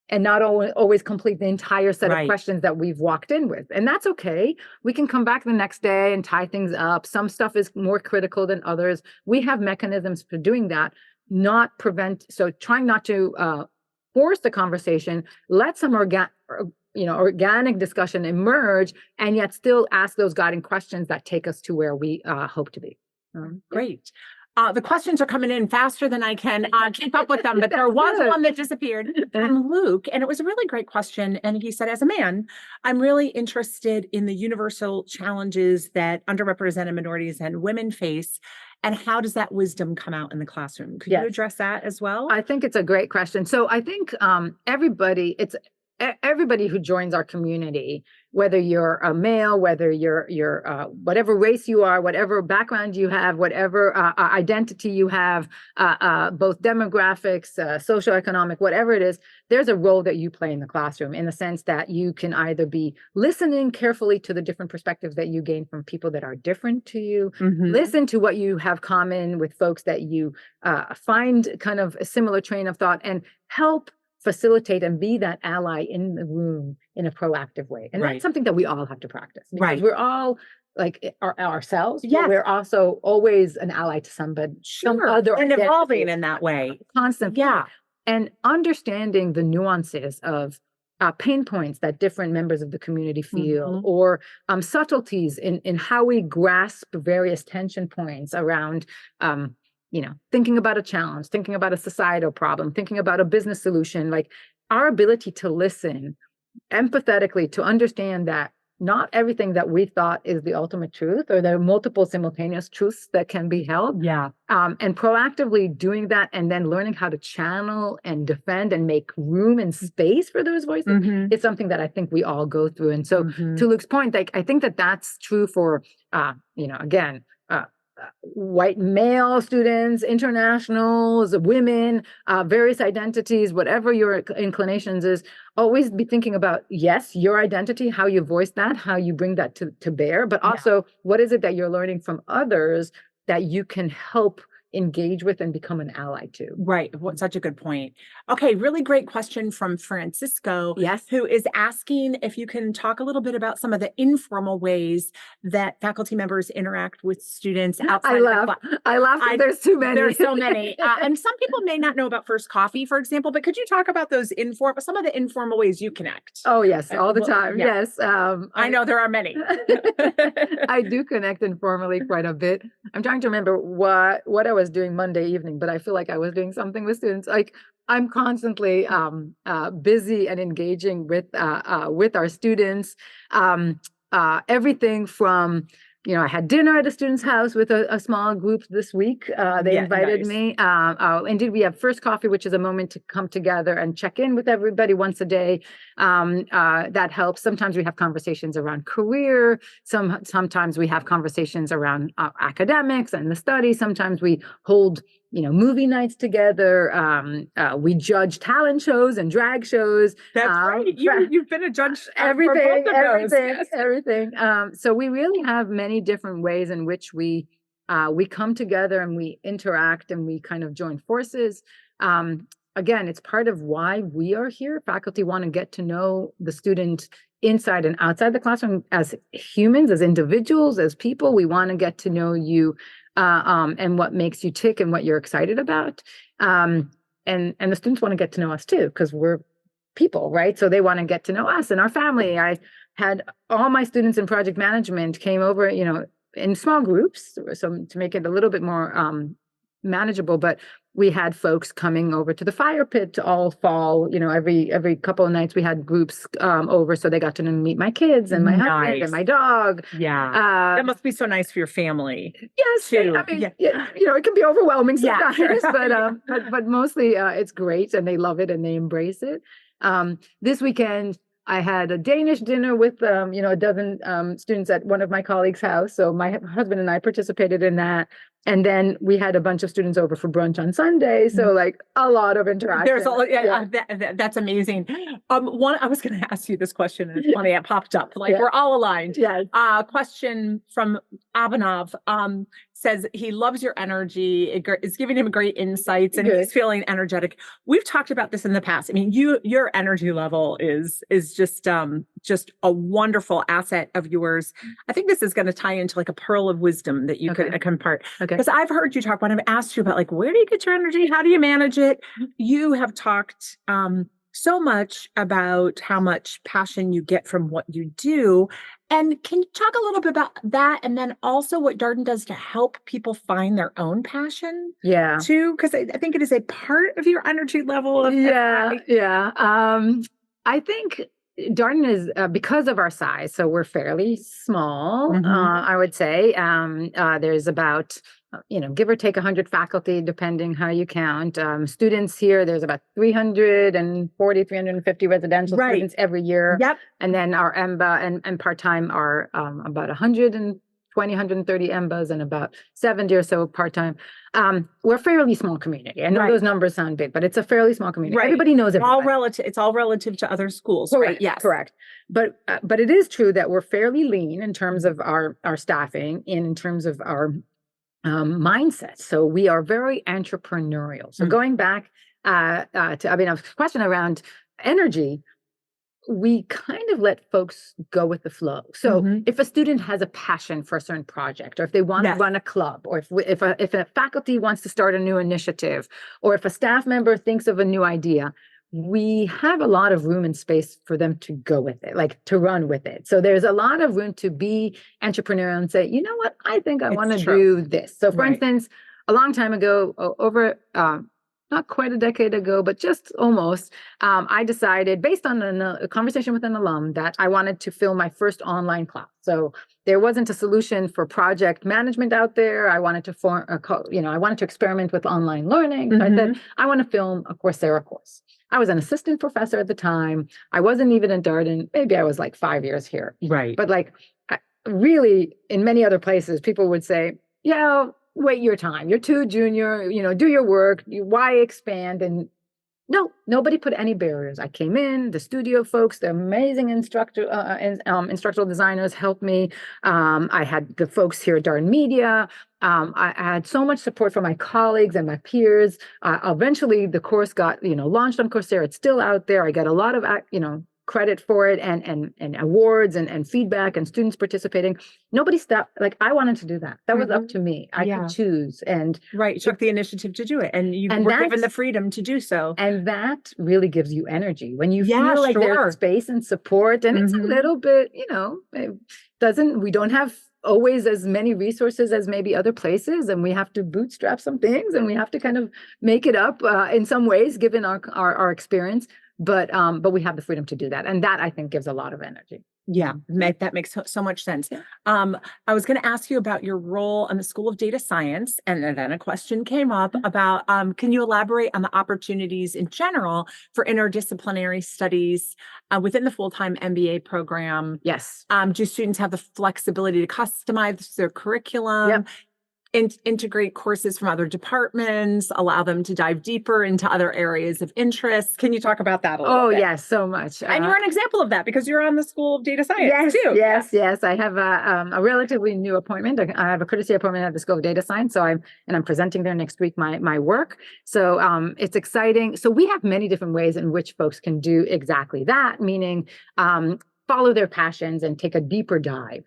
and not always complete the entire set of questions that we've walked in with. And that's okay. We can come back the next day and tie things up. Some stuff is more critical than others. We have mechanisms for doing that, so trying not to force the conversation, let some organic discussion emerge, and yet still ask those guiding questions that take us to where we hope to be. Great. The questions are coming in faster than I can keep up with them, but there was one that disappeared from Luke, and it was a really great question. And he said, as a man, I'm really interested in the universal challenges that underrepresented minorities and women face, and how does that wisdom come out in the classroom? Could you address that as well? I think it's a great question. So I think everybody who joins our community, whether you're a male, whether you're whatever race you are, whatever background you have, whatever identity you have, both demographics, socioeconomic, whatever it is, there's a role that you play in the classroom, in the sense that you can either be listening carefully to the different perspectives that you gain from people that are different to you, listen to what you have common with folks that you find kind of a similar train of thought, and help facilitate and be that ally in the room in a proactive way. And that's something that we all have to practice, because we're all like ourselves. Yeah. We're also always an ally to somebody, some other, and evolving in that way constantly. Yeah. And understanding the nuances of pain points that different members of the community feel, or subtleties in how we grasp various tension points around thinking about a challenge, thinking about a societal problem, thinking about a business solution. Like, our ability to listen empathetically, to understand that not everything that we thought is the ultimate truth, or there are multiple simultaneous truths that can be held. Yeah. And proactively doing that, and then learning how to channel and defend and make room and space for those voices is something that I think we all go through. And so to Luke's point, like, I think that that's true for, white male students, internationals, women, various identities, whatever your inclinations is. Always be thinking about, yes, your identity, how you voice that, how you bring that to bear, but also what is it that you're learning from others that you can help engage with and become an ally to. Right. Well, such a good point. Okay. Really great question from Francisco. Yes. Who is asking if you can talk a little bit about some of the informal ways that faculty members interact with students outside. I laugh that there's too many. There's so many. And some people may not know about First Coffee, for example, but could you talk about those some of the informal ways you connect? Oh, yes. All the time. Yeah. Yes. I know there are many. I do connect informally quite a bit. I'm trying to remember what I was doing Monday evening, but I feel like I was doing something with students. Like, I'm constantly busy and engaging with our students. Everything from, I had dinner at a student's house with a small group this week. They invited me. Indeed, we have First Coffee, which is a moment to come together and check in with everybody once a day. That helps. Sometimes we have conversations around career. Sometimes we have conversations around academics and the study. Sometimes we hold movie nights together. We judge talent shows and drag shows. That's right. You've been a judge. Everything. Yes. Everything. So we really have many different ways in which we come together and we interact and we kind of join forces. Again, it's part of why we are here. Faculty want to get to know the student inside and outside the classroom as humans, as individuals, as people. We want to get to know you and what makes you tick and what you're excited about. And the students want to get to know us too, because we're people, right? So they want to get to know us and our family. I had all my students in project management came over, in small groups, so to make it a little bit more manageable, but we had folks coming over to the fire pit all fall, every couple of nights we had groups over, so they got to meet my kids and my husband and my dog. Yeah. That must be so nice for your family. Yes. Too. I mean, it can be overwhelming sometimes, but mostly it's great and they love it and they embrace it. This weekend, I had a Danish dinner with, a dozen students at one of my colleagues' house. So my husband and I participated in that. And then we had a bunch of students over for brunch on Sunday. So like a lot of interaction. There's that's amazing. I was going to ask you this question, and it's funny, it popped up. Like we're all aligned. Yeah. Question from Abhinav says he loves your energy. It's giving him great insights, and he's feeling energetic. We've talked about this in the past. I mean, your energy level is just a wonderful asset of yours. I think this is going to tie into like a pearl of wisdom that you could impart. Because I've heard you talk when I've asked you about like, where do you get your energy? How do you manage it? You have talked so much about how much passion you get from what you do. And can you talk a little bit about that? And then also what Darden does to help people find their own passion? Yeah. Too, because I think it is a part of your energy level. I think Darden is, because of our size, so we're fairly small, I would say. There's about, give or take 100 faculty, depending how you count. Students here, there's about 340, 350 residential students every year. Yep. And then our EMBA and part-time are about 120, 130 EMBAs and about 70 or so part-time. We're a fairly small community. I know those numbers sound big, but it's a fairly small community. Everybody knows everybody. It's all relative to other schools. Correct. Right? Yes. Correct. But it is true that we're fairly lean in terms of our staffing and in terms of our mindset. So we are very entrepreneurial. So going back to Abhinav's question around energy, we kind of let folks go with the flow. So if a student has a passion for a certain project, or if they want to run a club, or if a faculty wants to start a new initiative, or if a staff member thinks of a new idea, we have a lot of room and space for them to go with it, like to run with it. So there's a lot of room to be entrepreneurial and say, you know what, I think I want to do this. So for instance, a long time ago, over not quite a decade ago, but just almost, I decided, based on a conversation with an alum, that I wanted to film my first online class. So there wasn't a solution for project management out there. I wanted to I wanted to experiment with online learning. So I said, I want to film a Coursera course. I was an assistant professor at the time. I wasn't even in Darden. Maybe I was like 5 years here. Right. But like, really, in many other places, people would say, yeah, wait your time. You're too junior, do your work. Why expand? And no, nobody put any barriers. I came in, the studio folks, the amazing instructional designers helped me. I had the folks here at Darden Media. I had so much support from my colleagues and my peers. Eventually the course got, launched on Coursera. It's still out there. I got a lot of, credit for it and awards and feedback and students participating. Nobody stopped. Like, I wanted to do that. That was up to me. I could choose. And you took the initiative to do it, and you were given the freedom to do so. And that really gives you energy when you feel like there's space and support. And it's a little bit, we don't have always as many resources as maybe other places, and we have to bootstrap some things, and we have to kind of make it up in some ways, given our experience. But we have the freedom to do that. And that, I think, gives a lot of energy. Yeah, that makes so much sense. I was going to ask you about your role in the School of Data Science, and then a question came up about, can you elaborate on the opportunities in general for interdisciplinary studies within the full-time MBA program? Yes. Do students have the flexibility to customize their curriculum? Yep. Integrate courses from other departments, allow them to dive deeper into other areas of interest. Can you talk about that a little bit? Oh, yes, so much. And you're an example of that because you're on the School of Data Science too. Yes. I have a relatively new appointment. I have a courtesy appointment at the School of Data Science. So I'm presenting there next week my work. So it's exciting. So we have many different ways in which folks can do exactly that, meaning follow their passions and take a deeper dive.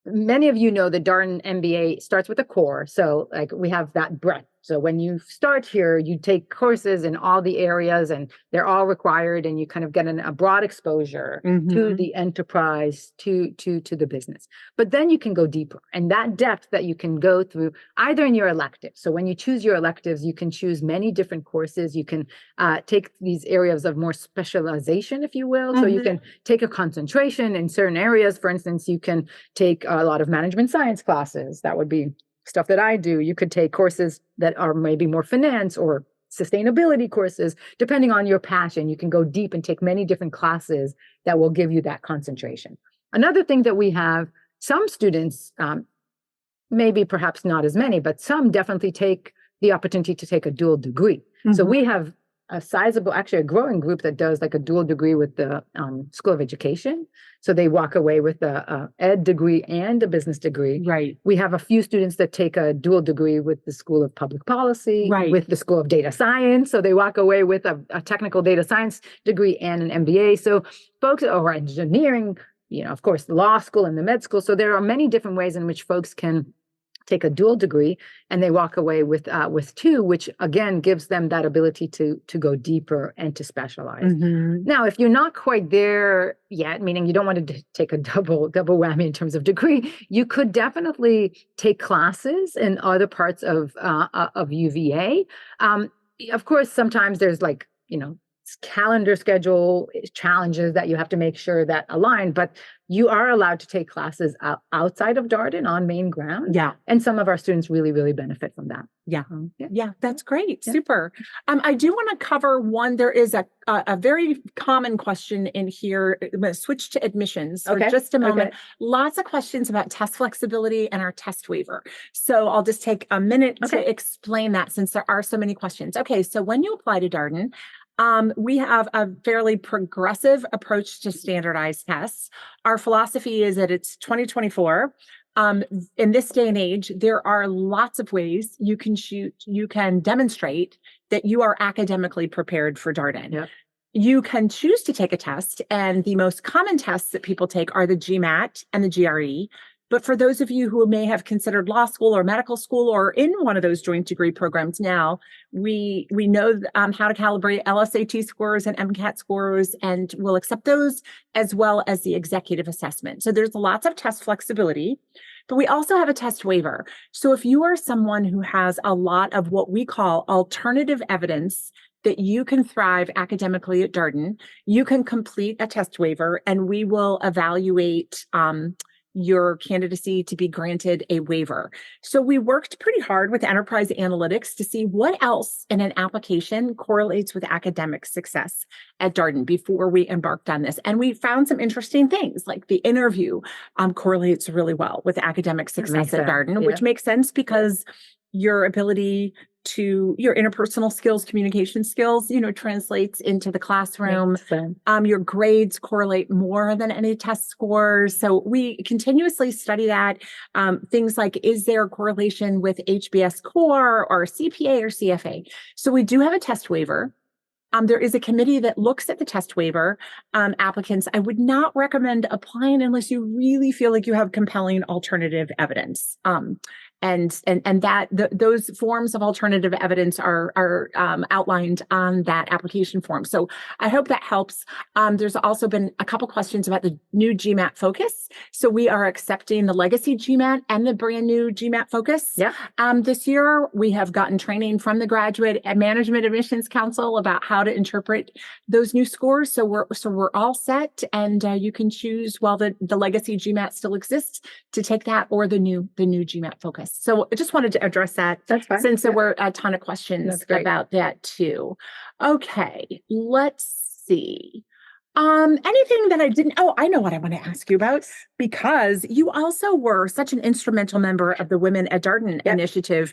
Many of you know the Darden MBA starts with a core. So like we have that breadth. So when you start here, you take courses in all the areas and they're all required, and you kind of get a broad exposure to the enterprise, to the business. But then you can go deeper, and that depth that you can go through either in your electives. So when you choose your electives, you can choose many different courses. You can take these areas of more specialization, if you will. So you can take a concentration in certain areas. For instance, you can take a lot of management science classes. That would be stuff that I do. You could take courses that are maybe more finance or sustainability courses. Depending on your passion, you can go deep and take many different classes that will give you that concentration. Another thing that we have, some students, maybe perhaps not as many, but some definitely take the opportunity to take a dual degree. So we have a sizable, actually a growing group that does like a dual degree with the School of Education. So they walk away with a ed degree and a business degree. Right. We have a few students that take a dual degree with the School of Public Policy, with the School of Data Science. So they walk away with a technical data science degree and an MBA. So folks, or engineering, of course, the law school and the med school. So there are many different ways in which folks can take a dual degree, and they walk away with two, which again gives them that ability to go deeper and to specialize. Now, if you're not quite there yet, meaning you don't want to take a double whammy in terms of degree, you could definitely take classes in other parts of UVA. Of course, sometimes there's calendar schedule challenges that you have to make sure that align, but you are allowed to take classes outside of Darden on main ground. Yeah. And some of our students really, really benefit from that. Yeah, that's great. Yeah. Super. I do want to cover one. There is a very common question in here. I'm going to switch to admissions for just a moment. Lots of questions about test flexibility and our test waiver. So I'll just take a minute to explain that since there are so many questions. Okay, so when you apply to Darden, we have a fairly progressive approach to standardized tests. Our philosophy is that it's 2024. In this day and age, there are lots of ways you can demonstrate that you are academically prepared for Darden. Yep. You can choose to take a test, and the most common tests that people take are the GMAT and the GRE. But for those of you who may have considered law school or medical school or in one of those joint degree programs now, we know how to calibrate LSAT scores and MCAT scores, and we'll accept those as well as the executive assessment. So there's lots of test flexibility, but we also have a test waiver. So if you are someone who has a lot of what we call alternative evidence that you can thrive academically at Darden, you can complete a test waiver, and we will evaluate your candidacy to be granted a waiver. So we worked pretty hard with enterprise analytics to see what else in an application correlates with academic success at Darden before we embarked on this. And we found some interesting things, like the interview correlates really well with academic success at Darden, which makes sense because your ability to your interpersonal skills, communication skills, translates into the classroom. Your grades correlate more than any test scores. So we continuously study that. Things like, is there a correlation with HBS core or CPA or CFA? So we do have a test waiver. There is a committee that looks at the test waiver applicants. I would not recommend applying unless you really feel like you have compelling alternative evidence. Those forms of alternative evidence are outlined on that application form. So I hope that helps. There's also been a couple questions about the new GMAT focus. So we are accepting the legacy GMAT and the brand new GMAT focus. This year, we have gotten training from the Graduate and Management Admissions Council about how to interpret those new scores. So we're all set, and you can choose while the legacy GMAT still exists to take that or the new GMAT focus. So I just wanted to address that. That's fine. Since there were a ton of questions about that too. Okay, let's see. Anything that I didn't, I know what I want to ask you about, because you also were such an instrumental member of the Women at Darden initiative.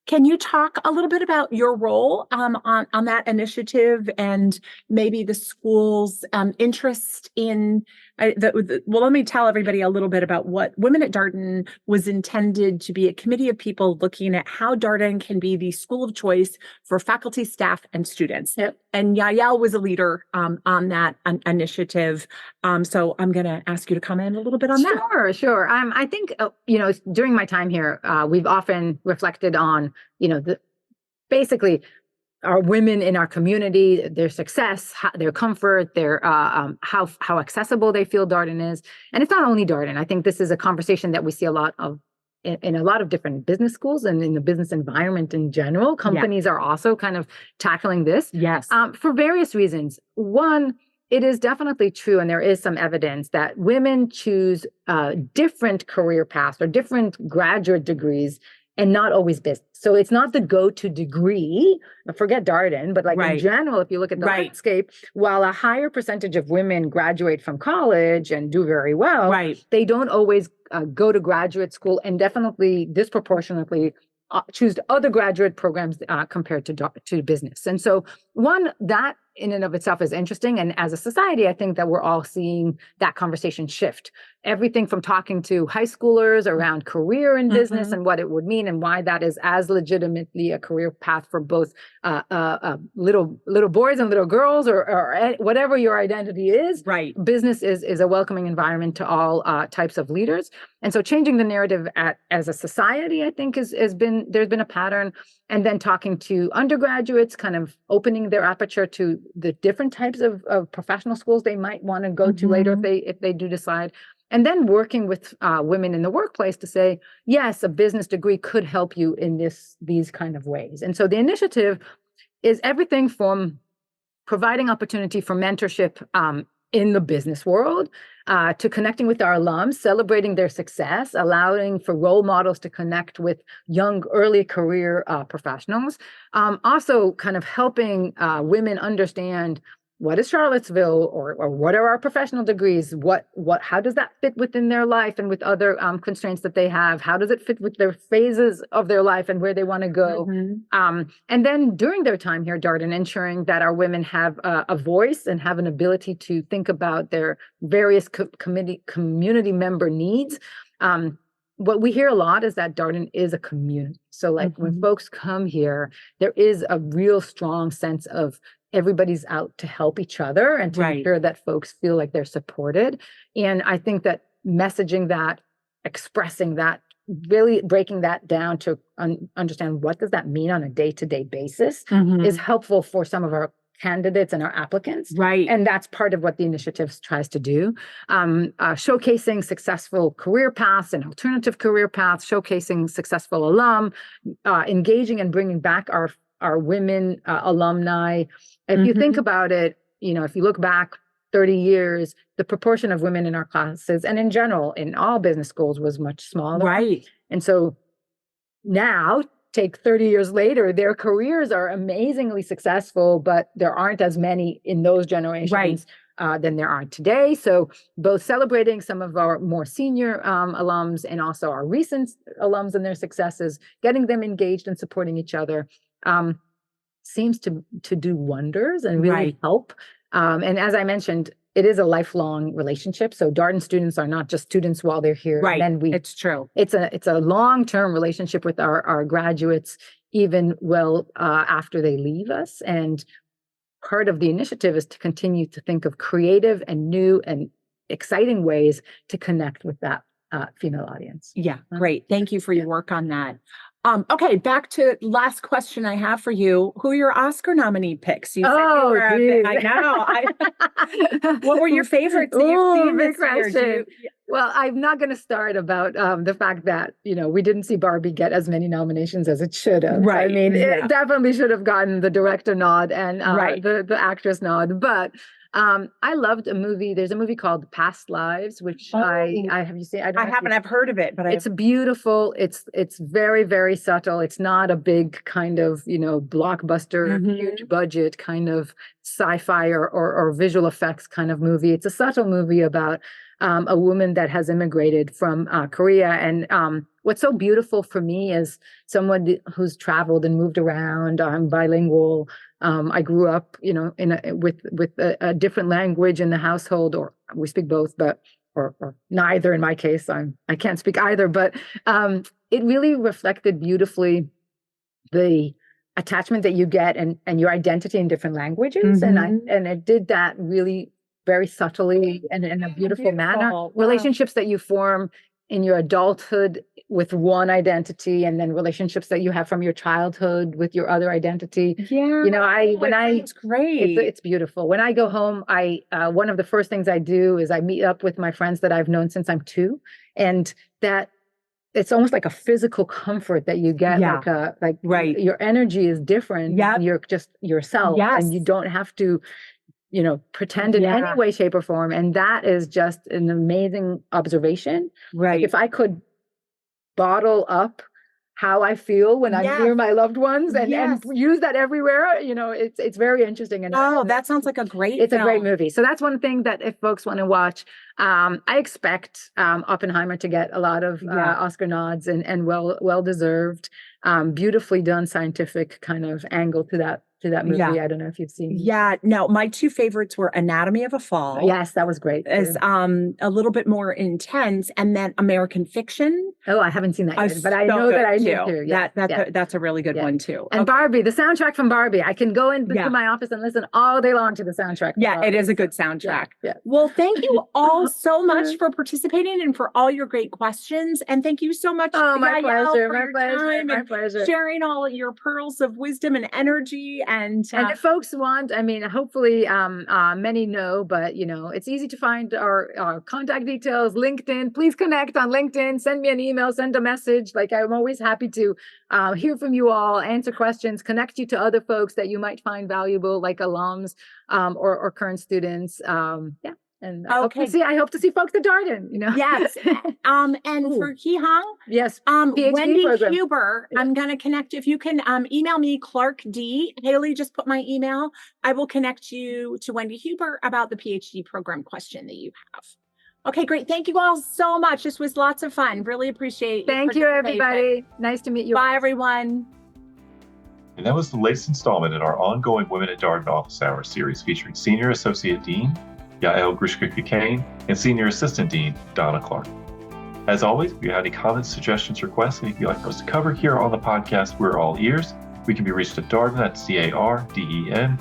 Can you talk a little bit about your role on that initiative and maybe the school's interest in, let me tell everybody a little bit about what Women at Darden was intended to be: a committee of people looking at how Darden can be the school of choice for faculty, staff, and students. And Yael was a leader on that initiative. So I'm going to ask you to comment a little bit on that. Sure. I think, during my time here, we've often reflected on, basically our women in our community, their success, their comfort, their how accessible they feel Darden is. And it's not only Darden. I think this is a conversation that we see a lot of in a lot of different business schools and in the business environment in general. Companies are also kind of tackling this. For various reasons. One, it is definitely true, and there is some evidence that women choose different career paths or different graduate degrees and not always business. So it's not the go-to degree, forget Darden, but like in Right. general, if you look at the Right. landscape, while a higher percentage of women graduate from college and do very well, Right. they don't always go to graduate school, and definitely disproportionately choose other graduate programs compared to business. And so one, that in and of itself is interesting. And as a society, I think that we're all seeing that conversation shift. Everything from talking to high schoolers around career in business and what it would mean and why that is as legitimately a career path for both little boys and little girls or whatever your identity is. Right. Business is a welcoming environment to all types of leaders. And so changing the narrative as a society, I think there's been a pattern. And then talking to undergraduates, kind of opening their aperture to the different types of professional schools they might want to go to later if they do decide. And then working with women in the workplace to say, yes, a business degree could help you in these kind of ways. And so the initiative is everything from providing opportunity for mentorship in the business world, to connecting with our alums, celebrating their success, allowing for role models to connect with young, early career professionals. Also kind of helping women understand what is Charlottesville or what are our professional degrees? How does that fit within their life and with other constraints that they have? How does it fit with their phases of their life and where they want to go? And then during their time here at Darden, ensuring that our women have a voice and have an ability to think about their various community member needs. What we hear a lot is that Darden is a community. So like when folks come here, there is a real strong sense of everybody's out to help each other and to ensure that folks feel like they're supported. And I think that messaging that, expressing that, really breaking that down to understand what does that mean on a day-to-day basis is helpful for some of our candidates and our applicants. Right. And that's part of what the initiative tries to do. Showcasing successful career paths and alternative career paths, showcasing successful alum, engaging and bringing back our women alumni. If you think about it, if you look back 30 years, the proportion of women in our classes and in general in all business schools was much smaller. Right. And so now, take 30 years later, their careers are amazingly successful, but there aren't as many in those generations than there are today. So both celebrating some of our more senior alums and also our recent alums and their successes, getting them engaged and supporting each other seems to do wonders and really help. And as I mentioned, it is a lifelong relationship. So Darden students are not just students while they're here. Right. And then It's true. It's a long-term relationship with our graduates, even after they leave us. And part of the initiative is to continue to think of creative and new and exciting ways to connect with that female audience. Yeah, great. Thank you for your work on that. Okay, back to last question I have for you. Who are your Oscar nominee picks? You said you were I know. What were your favorites that you've seen this year? Well, I'm not going to start about the fact that, we didn't see Barbie get as many nominations as it should have. Right. I mean, it definitely should have gotten the director nod and the actress nod. But I loved a movie. There's a movie called Past Lives, which I have you seen? I haven't. I've heard of it, but it's beautiful. It's very, very subtle. It's not a big kind of, blockbuster, huge budget kind of sci-fi or visual effects kind of movie. It's a subtle movie about a woman that has immigrated from Korea. And what's so beautiful for me is someone who's traveled and moved around. I'm bilingual. I grew up, with a different language in the household, or we speak both, but or neither in my case. I can't speak either. But it really reflected beautifully the attachment that you get and your identity in different languages, and it did that really very subtly and in a beautiful manner. Wow. Relationships that you form in your adulthood with one identity, and then relationships that you have from your childhood with your other identity. Yeah. It's great. It's beautiful. When I go home, one of the first things I do is I meet up with my friends that I've known since I'm 2, and that it's almost like a physical comfort that you get. Your energy is different. You're just yourself, and you don't have to pretend in any way, shape, or form. And that is just an amazing observation. Right. Like if I could bottle up how I feel when I'm Yes. near my loved ones and Yes. use that everywhere. You know, it's very interesting. And Oh, that sounds like a great it's a great film. movie. So that's one thing that if folks want to watch, I expect Oppenheimer to get a lot of Oscar nods and well deserved, beautifully done scientific kind of angle to that movie. Yeah. I don't know if you've seen. Yeah, no, my two favorites were Anatomy of a Fall. Yes, that was great. Is a little bit more intense, and then American Fiction. Oh, I haven't seen that yet, but So I know that I need too. to. Yeah, That's a really good one too. And Barbie, the soundtrack from Barbie. I can go into Yeah. my office and listen all day long to the soundtrack. from Yeah, Barbie. it is a good soundtrack. Yeah. Well, thank you all so much for participating and for all your great questions. And thank you so much, Oh, my Yael, pleasure. for My your pleasure. time My and pleasure. sharing all your pearls of wisdom and energy. And if folks want, I mean, hopefully many know, but you know, it's easy to find our contact details, LinkedIn. Please connect on LinkedIn, send me an email, send a message. Like, I'm always happy to hear from you all, answer questions, connect you to other folks that you might find valuable, like alums or current students. And Okay. I hope to see folks at Darden, you know. Yes. And for Hee-Hong, yes, Wendy program. Huber, I'm going to connect. If you can email me, Clarke D. Haley, just put my email. I will connect you to Wendy Huber about the PhD program question that you have. Okay, great. Thank you all so much. This was lots of fun. Really appreciate it. Thank you, everybody. Nice to meet you. Bye, everyone. And that was the latest installment in our ongoing Women at Darden Office Hours series featuring Senior Associate Dean Yael Grushka-Cockayne and Senior Assistant Dean Dawna Clarke. As always, if you have any comments, suggestions, requests, anything you'd like for us to cover here on the podcast, we're all ears. We can be reached at Darden at CARDEN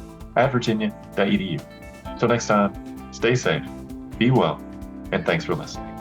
@virginia.edu. Until next time, stay safe, be well, and thanks for listening.